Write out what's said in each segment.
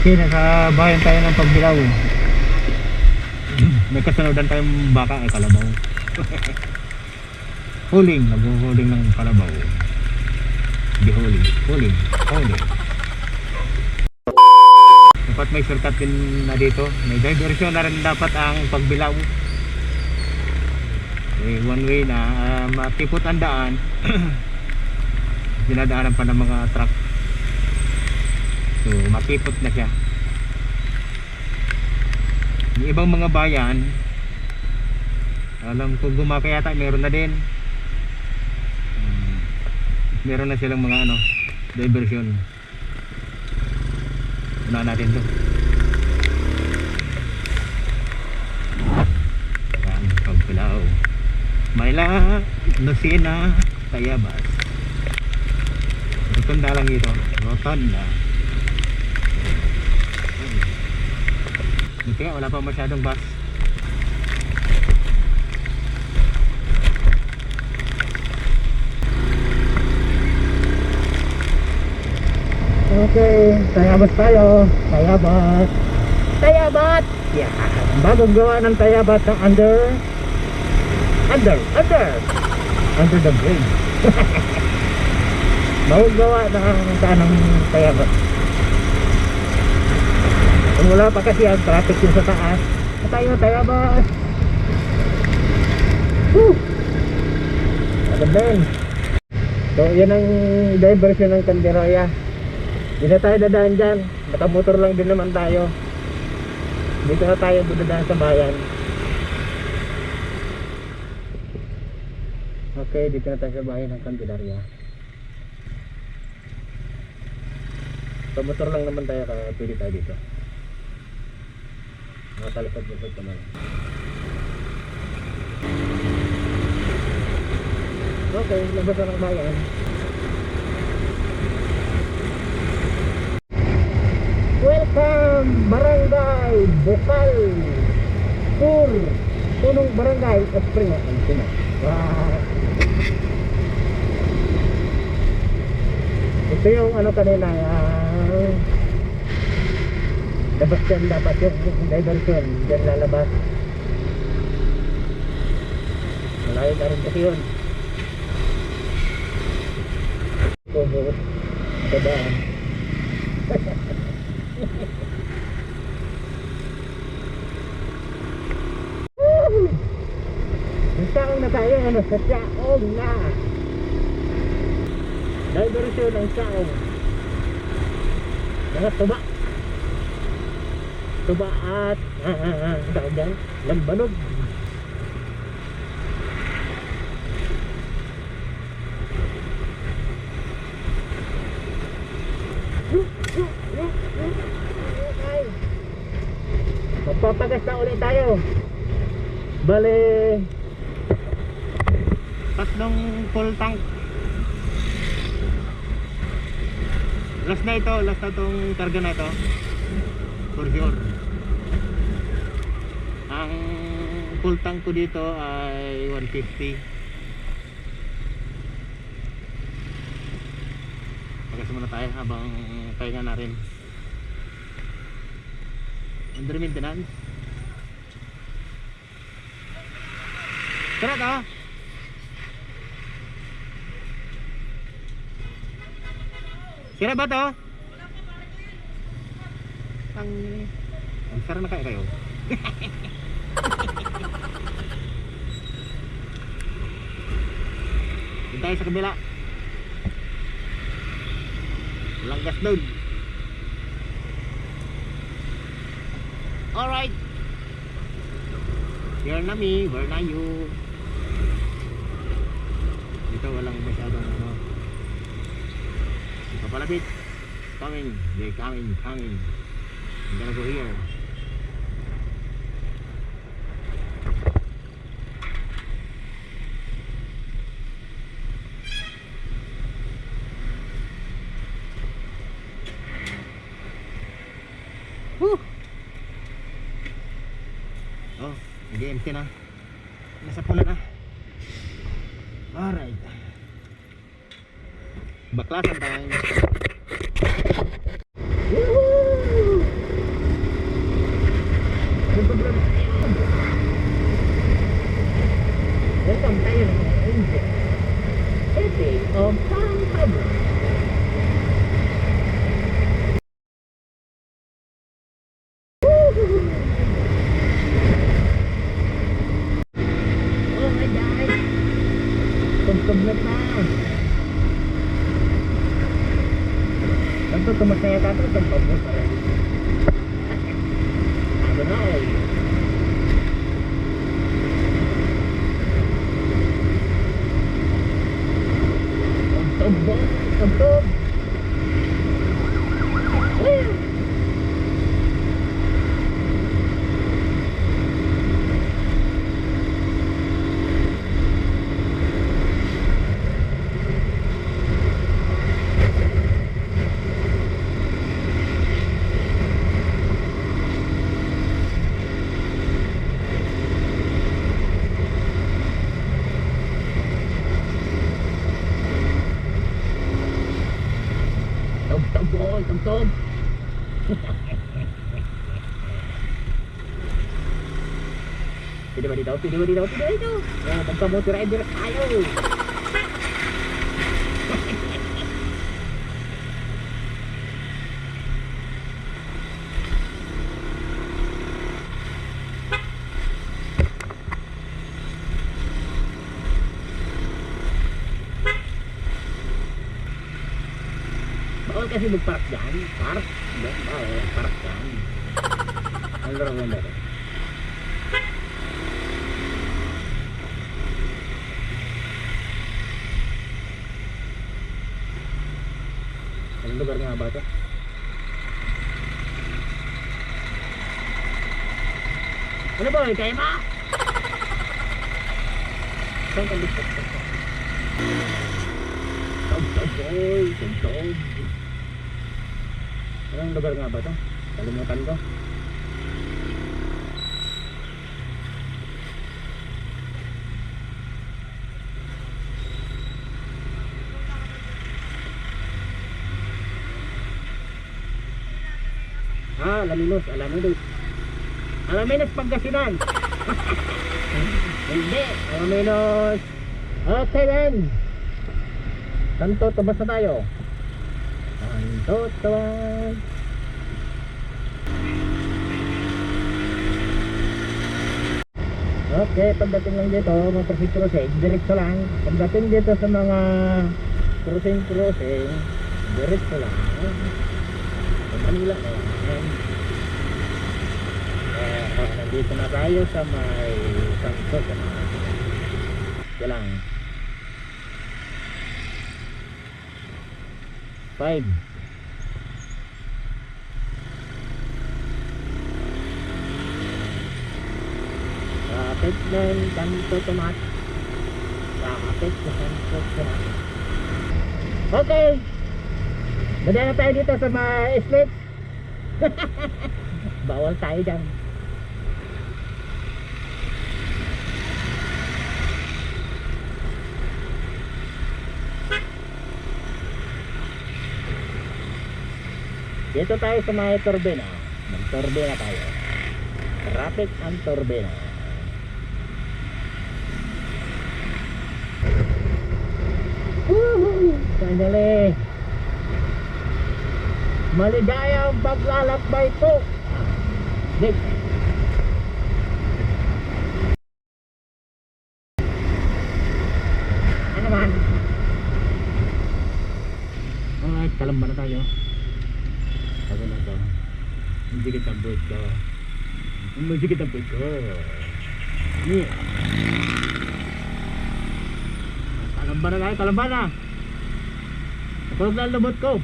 Okay, nasa bayan tayo ng Pagbilao. May kasanodan tayong baka ay kalabaw. Huling, naghuhuling ng kalabaw. Di huling, huling, huling. Dapat may shortcut din na dito. May diversion na rin dapat ang Pagbilao. One way na matipot ang daan. Dinadaanan pa ng mga truck. So matipot na siya. Yung ibang mga bayan, alam ko Gumaka yata meron na din. Meron na silang mga diversion. Unahan natin to. Yan, Pagbilao, Mayla, Lucena, Tayabas. Rotonda lang ito. Rotonda. Buti nga wala pa masyadong bus. Okay, Tayabas tayo. Tayabas. Tayabas! Yeah. Bagong gawa ng Tayabas ng under the bridge. Bagong gawa ng daan ng Tayabas. Kung wala pa kasi ang traffic yung sa taas. Tayo, Tayabas. Woo! Maganda yun. So yan ang diversion ng Candelaria. Hindi na tayo dadaan dyan. Nakamotor lang din naman tayo. Dito na tayo dadaan sa bayan. Okay, dito na tayo sa bayan ng Candelaria. Kamotor lang naman tayo kaya pwede tayo dito. Nakatalipad-lipad naman. Okay, labas na ng bayan. Welcome Barangay Bukal Sur, punong barangay Espringo, Antina. Wow. Ito yung kanina labas dyan dapat yung diversion dyan lalabas. Malayo na rin kasi yun. Bubot dadaan. Saong na tayo, sa Saong na diversion ng Saong. Mga tuba at tawag dyan, lambanog. Magpapagas na ulit tayo. Bale tatlong full tank. Last na itong karga na ito for sure. Ang full tank ko dito ay 150. Pagas muna tayo habang pahinga na rin. Under maintenance. Tara ka. Sira ba to? Ang sara na kayo. Doon tayo sa kabila. Walang gas doon. Alright. Here na me, where na you? Dito walang masyadong papalapit. Coming, they're coming. I'm gonna go here. Woo! Oh, nag-empty na. Nasa pula na. Alright. Baklasan tayo. Woohoo! tayo ng mga engine. City of San Pablo. Oh my God! Tugtugnet na! Tanto tumasaya ka ito, San Pablo pa rin. Ano na eh. Tugtog! Tugtog! Pwede ba dito? Pwede ba dito? Pwede ba dito? Magpamotor rider tayo! Bawal kasi magpark dyan. Park? Bawal, park dyan. Ang laro mo ba? Anong lugar nga ba ito? Ano ba? Kaya ba? Saan ka gusto? Tog-tog boy! Tog-tog! Anong lugar nga ba ito? Kalimutan ko. Alaminos, Alaminos. Alaminos Pangasinan. Hindi, Alaminos. Okay then. Santo Tomas na tayo. Santo Tomas. Okay, pagdating lang dito, mga crossing, diretso lang. Pagdating dito sa mga crossing, diretso lang. Sa Manila na yan. Nandito na tayo sa may Santo Tomas. Ito lang. 5. Kapit ng Santo Tomas. Kapit ng Santo Tomas. Okay. Madala na tayo dito sa mga slip. Bawal tayo dyan. Dito tayo sa mga turbina. Mag-turbina tayo. Traffic ang turbina. Woohoo! Sandali. Maligayang paglalakbay po. Dick. Ano man? Alright, kalamba na tayo. Ako na to. Hindi kita break ko. Hindi kita break ko. Ini. Kalamba na tayo, kalamba na. Tulog na ang lubot ko.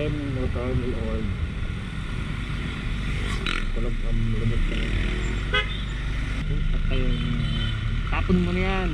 Motor may oil. Tulog ang lumot ka na. Tapon mo na yan.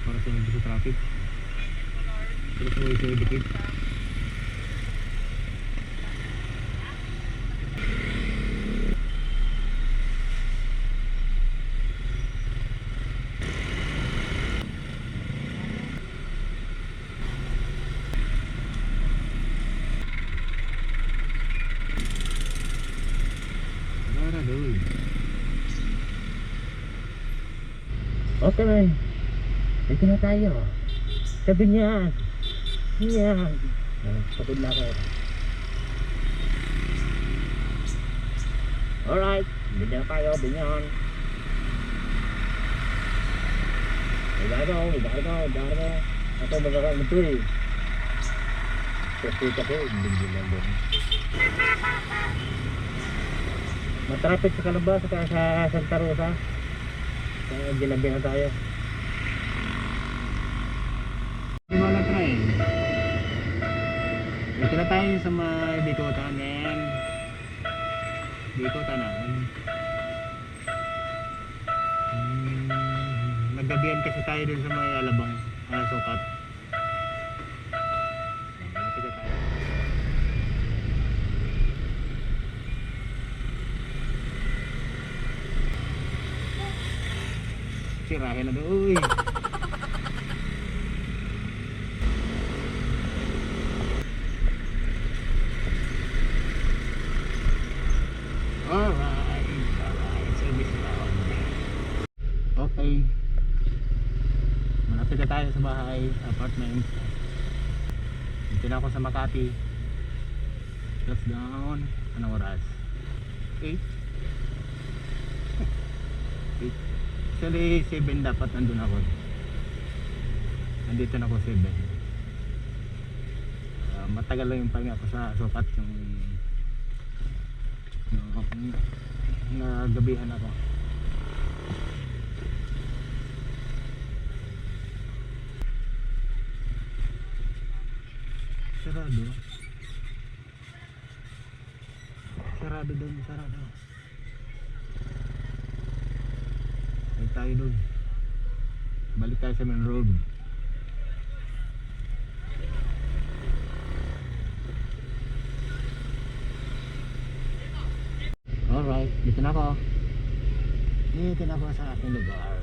para sa nandun sa traffic. Pero sa way dikit. Tara doon. Okay man. Dito na tayo. Sabi niyan. Yan. Pagod na ako. Alright. Binyan tayo. Binyan. Igano. Ito magkakain ito eh. Kasi binyan lang doon. Matraffic sa Calabas at sa Santa Rosa. Kaya ginabi na tayo. Wala train. Dito na tayo sa may Bikutan and Bikutan na. Naggabihan kasi tayo dun sa may Alabang Sukat. Malapit na tayo. Sirahin na doon. Uy. Alright. Service round. Okay. Malapit na tayo sa bahay, apartment. Dito na ako sa Makati. Just down. Anong oras? 8? 8. Actually 7 dapat nandun ako. Nandito na ako 7. Matagal lang yung pahinga ko sa Sukat yung nagabihan ako. Sarado. Sarado doon, sarado. Balik tayo doon. Balik tayo sa main road. Alright, dito na ako. Dito na ako sa aking lugar.